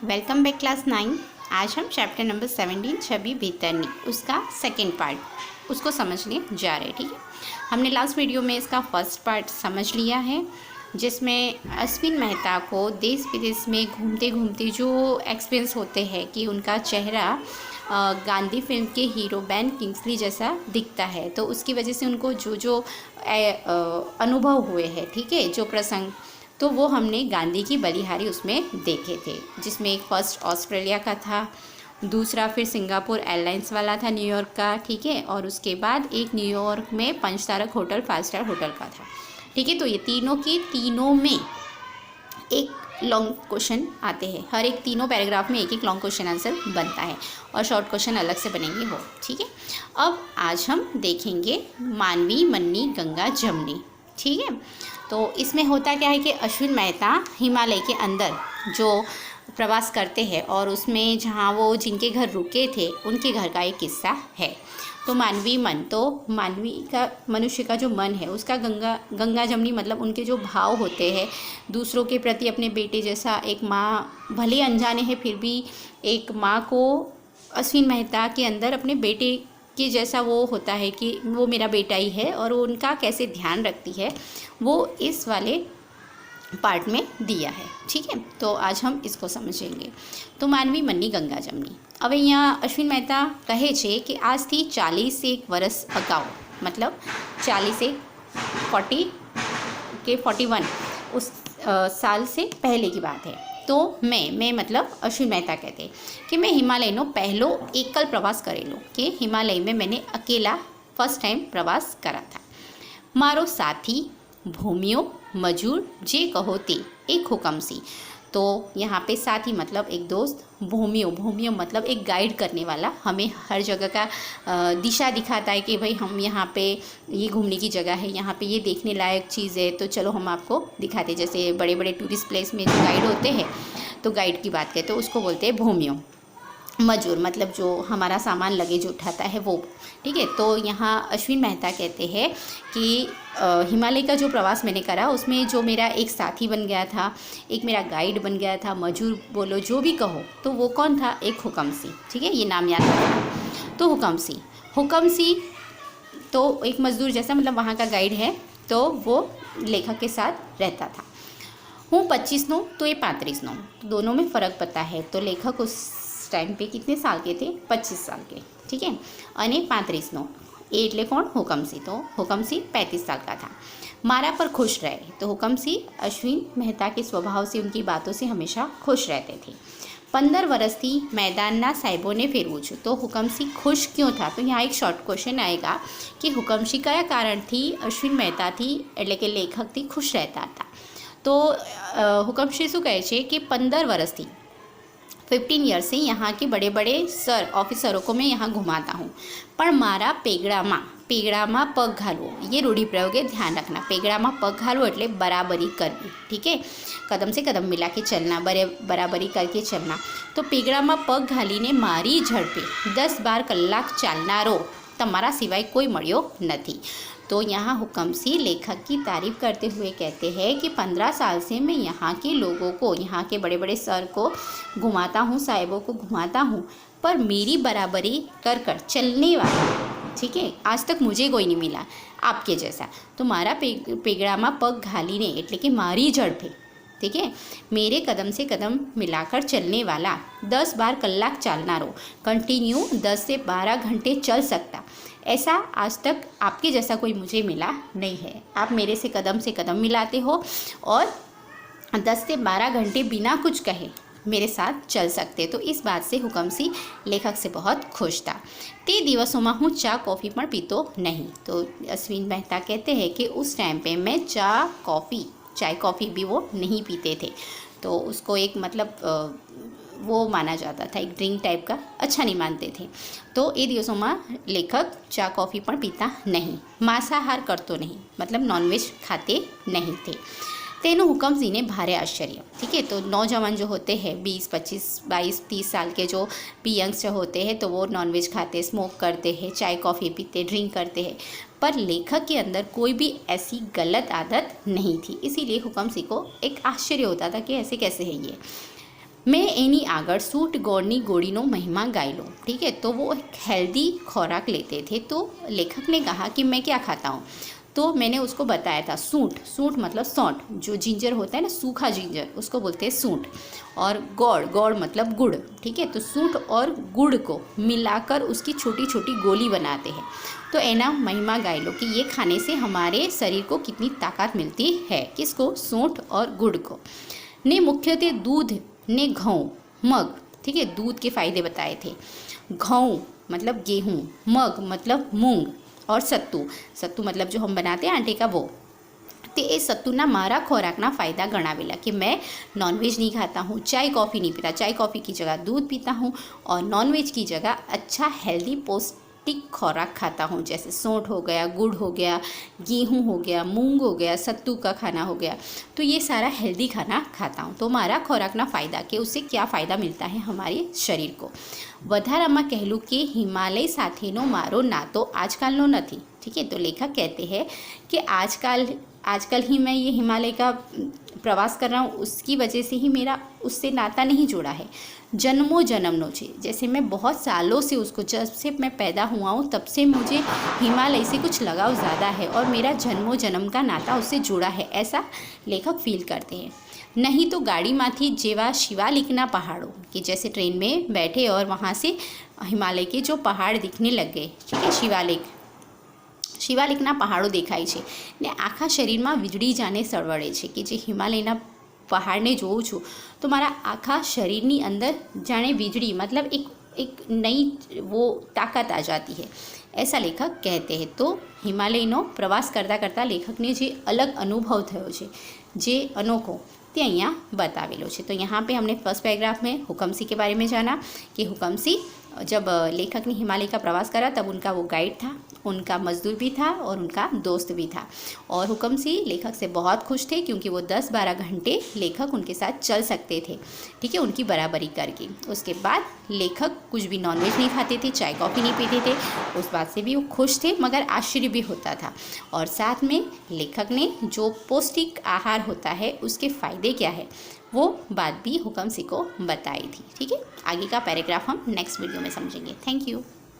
Welcome back class 9। आज हम chapter number 17 छवि बेतरनी उसका सेकंड पार्ट उसको समझने जा रहे हैं। ठीक है, हमने लास्ट वीडियो में इसका फर्स्ट पार्ट समझ लिया है, जिसमें अश्विन मेहता को देश विदेश में घूमते घूमते जो एक्सपीरियंस होते हैं कि उनका चेहरा गांधी फिल्म के हीरो बेन किंग्सली जैसा दिखता है, तो उसकी वजह से उनको जो जो अनुभव हुए हैं, ठीक है, जो प्रसंग, तो वो हमने गांधी की बलिहारी उसमें देखे थे, जिसमें एक फर्स्ट ऑस्ट्रेलिया का था, दूसरा फिर सिंगापुर एयरलाइंस वाला था न्यूयॉर्क का, ठीक है, और उसके बाद एक न्यूयॉर्क में 5 तारक होटल 5 स्टार होटल का था। ठीक है, तो ये तीनों में एक लॉन्ग क्वेश्चन आते हैं, हर एक तीनों पैराग्राफ में एक एक लॉन्ग क्वेश्चन आंसर बनता है और शॉर्ट क्वेश्चन अलग से बनेंगे वो। ठीक है, अब आज हम देखेंगे मानवी मन्नी गंगा जमनी। ठीक है, तो इसमें होता क्या है कि अश्विन मेहता हिमालय के अंदर जो प्रवास करते हैं और उसमें जहाँ वो जिनके घर रुके थे उनके घर का एक किस्सा है। तो मानवी मन, तो मानवी का मनुष्य का जो मन है उसका गंगा जमनी मतलब उनके जो भाव होते हैं दूसरों के प्रति, अपने बेटे जैसा, एक माँ भले अनजाने हैं फिर भी एक माँ को अश्विन मेहता के अंदर अपने बेटे के जैसा वो होता है कि वो मेरा बेटा ही है, और वो उनका कैसे ध्यान रखती है वो इस वाले पार्ट में दिया है। ठीक है, तो आज हम इसको समझेंगे। तो मानवी मन्नी गंगा जमनी, अब यहाँ अश्विन मेहता कहे छे कि आज थी 40 वर्ष अगाઉ, मतलब 40 से 41 उस साल से पहले की बात है। तो मैं मतलब अश्विन मेहता कहते कि मैं हिमालयનો પહેલો एकल प्रवास करेलो, कि हिमालय में मैंने अकेला फर्स्ट टाइम प्रवास करा था। मारो साथी भूमियो मजूर जे कहो ते एक हुक्म सी, तो यहाँ पे साथी मतलब एक दोस्त, भूमियो मतलब एक गाइड करने वाला, हमें हर जगह का दिशा दिखाता है कि भाई हम यहाँ पे ये घूमने की जगह है, यहाँ पे ये देखने लायक चीज़ है, तो चलो हम आपको दिखाते। जैसे बड़े बड़े टूरिस्ट प्लेस में जो गाइड होते हैं, तो गाइड की बात करते हैं उसको बोलते हैं भूमियो। मजूर मतलब जो हमारा सामान लगेज उठाता है वो। ठीक है, तो यहाँ अश्विन मेहता कहते हैं कि हिमालय का जो प्रवास मैंने करा उसमें जो मेरा एक साथी बन गया था, एक मेरा गाइड बन गया था, मजूर बोलो जो भी कहो, तो वो कौन था? एक हुक्म सी। ठीक है, ये नाम याद रखना। तो हुक्म सी तो एक मजदूर जैसा, मतलब वहाँ का गाइड है, तो वो लेखक के साथ रहता था। हूँ 25 नो तो ये 35 नो, दोनों में फ़र्क पता है। तो लेखक उस टाइम पे कितने साल के थे? 25 साल के। ठीक है, अने 35 नो ए એટલે કોણ? હુકમસિંહ। तो હુકમસિંह 35 साल का था। मारा पर खुश रहे, तो हुकमसिंह अश्विन मेहता के स्वभाव से, उनकी बातों से हमेशा खुश रहते थे। 15 वर्षથી मैदानना साहेबोने फेरવું છું, तो हुकमसिंह खुश क्यों था? तो यहाँ एक शॉर्ट क्वेश्चन आएगा कि हुकमसिंह कया कारणથી अश्विन मेहताથી એટલે કે લેખકથી खुश रहता था। तो हुकमसिंह શું કહે છે कि 15 वर्षથી 15 ईयर से यहाँ के बड़े बड़े सर ऑफिसरों को मैं यहाँ घुमाता हूँ, पर मारा पेगड़ा पग घालवो, ये रूढ़िप्रयोग है, ध्यान रखना। पेगड़ा में पग घालवो એટલે बराबरी करवी। ठीक है, कदम से कदम मिला के चलना, बराबरी करके चलना। तो पेगड़ा में पग घालीने मारी झड़पे 10-12 कलाक चालनारो तमारा सिवाय कोई मळ्यो नहीं। तो यहाँ हुकमसिंह लेखक की तारीफ़ करते हुए कहते हैं कि 15 साल से मैं यहाँ के लोगों को, यहाँ के बड़े बड़े सर को घुमाता हूँ, साहिबों को घुमाता हूँ, पर मेरी बराबरी कर चलने वाला, ठीक है, आज तक मुझे कोई नहीं मिला आपके जैसा। तो मारा पेगड़ा में पग घालीने એટલે કે मारी झड़पे, ठीक है, मेरे कदम से कदम मिलाकर चलने वाला, 10-12 कलाक चालनारो, कंटिन्यू 10 से 12 घंटे चल सकता, ऐसा आज तक आपके जैसा कोई मुझे मिला नहीं है। आप मेरे से कदम मिलाते हो और 10 से 12 घंटे बिना कुछ कहे मेरे साथ चल सकते। तो इस बात से हुकमसिंह लेखक से बहुत खुश था। ते दिवसों में हूँ चा कॉफ़ी पण पीतो नहीं। तो अश्विन मेहता कहते हैं कि उस टाइम पे मैं चाय कॉफ़ी भी वो नहीं पीते थे। तो उसको एक मतलब वो माना जाता था, एक ड्रिंक टाइप का, अच्छा नहीं मानते थे। तो ये दिवसों में लेखक चा कॉफ़ी पण पीता नहीं, मांसाहार करतो नहीं, मतलब नॉनवेज खाते नहीं थे। तेनो हुकमसिंह ने भारे आश्चर्य। ठीक है, तो नौजवान जो होते हैं 20, 25, 22, 30 साल के जो भी यंगस्टर होते हैं, तो वो नॉनवेज खाते, स्मोक करते हैं, चाय कॉफ़ी पीते, ड्रिंक करते हैं, पर लेखक के अंदर कोई भी ऐसी गलत आदत नहीं थी। इसीलिए हुकमसिंह को एक आश्चर्य होता था कि ऐसे कैसे है ये। मैं एनी आगर सूट गौरनी गोड़ीनो महिमा गाय लो। ठीक है, तो वो एक हेल्दी खुराक लेते थे। तो लेखक ने कहा कि मैं क्या खाता हूँ, तो मैंने उसको बताया था सूंठ। सूंठ मतलब सौंठ, जो जिंजर होता है ना, सूखा जिंजर, उसको बोलते हैं सूंठ। और गौड़, गौड़ मतलब गुड़। ठीक है, तो सूंठ और गुड़ को मिलाकर उसकी छोटी छोटी गोली बनाते हैं। तो एना महिमा गाय लो कि ये खाने से हमारे शरीर को कितनी ताकत मिलती है। किसको? सूंठ और गुड़ को। ने मुख्यतः दूध ने घऊँ मग। ठीक है, दूध के फायदे बताए थे। घऊँ मतलब गेहूँ, मग मतलब मूंग, और सत्तू, सत्तू मतलब जो हम बनाते हैं आटे का, वो। तो ये सत्तूना मारा खुराकना फ़ायदा गणावेला कि मैं नॉनवेज नहीं खाता हूँ, चाय कॉफ़ी नहीं पीता, चाय कॉफ़ी की जगह दूध पीता हूँ, और नॉनवेज की जगह अच्छा हेल्दी पौष्टिक खुराक खाता हूँ, जैसे सौंठ हो गया, गुड़ हो गया, गेहूँ हो गया, मूंग हो गया, सत्तू का खाना हो गया। तो ये सारा हेल्दी खाना खाता हूँ। तो मारा खुराकना फ़ायदा कि उससे क्या फ़ायदा मिलता है हमारे शरीर को। વધારામાં કહેલું કે હિમાલય સાથેનો મારો નાતો આજકાલનો નથી। ठीक है, तो लेखक कहते हैं कि आजकल ही मैं ये हिमालय का प्रवास कर रहा हूँ, उसकी वजह से ही मेरा उससे नाता नहीं जुड़ा है। जन्मों जन्मनो छे, जैसे मैं बहुत सालों से उसको, जब से मैं पैदा हुआ हूँ तब से मुझे हिमालय से कुछ लगाव ज़्यादा है और मेरा जन्मों जन्म का नाता उससे जुड़ा है, ऐसा लेखक फील करते हैं। नहीं तो गाड़ी माथी जेवा शिवालिकना पहाड़ों, कि जैसे ट्रेन में बैठे और वहाँ से हिमालय के जो पहाड़ दिखने लग गए। ठीक है, शिवालिकना पहाड़ो देखाय छे ने आखा शरीરમાં વીજળી જાને સળવળે છે કે જે હિમાલયના પહાડને જોઉં છું તો મારા આખા શરીરની અંદર જાણે વીજળી, मतलब एक नई वो ताकत आ जाती है, ऐसा लेखक कहते हैं। तो हिमालयનો प्रवास करता करता लेखकने જે अलग अनुभव થયો છે, જે अनोखो, તે અહીંયા बतावेलो છે। तो यहाँ पे हमने फर्स्ट पैराग्राफ में हुकम सिंह के बारे में जाना कि हुकम सिंह जब लेखक ने हिमालय का प्रवास करा तब उनका वो गाइड था, उनका मजदूर भी था और उनका दोस्त भी था। और हुकम सिंह लेखक से बहुत खुश थे क्योंकि वो 10-12 घंटे लेखक उनके साथ चल सकते थे। ठीक है, उनकी बराबरी करके। उसके बाद लेखक कुछ भी नॉनवेज नहीं खाते थे, चाय कॉफ़ी नहीं पीते थे, उस बात से भी वो खुश थे, मगर आश्चर्य भी होता था। और साथ में लेखक ने जो पौष्टिक आहार होता है उसके फ़ायदे क्या है वो बात भी हुकम सिंह को बताई थी। ठीक है, आगे का पैराग्राफ हम नेक्स्ट वीडियो में समझेंगे। Thank you.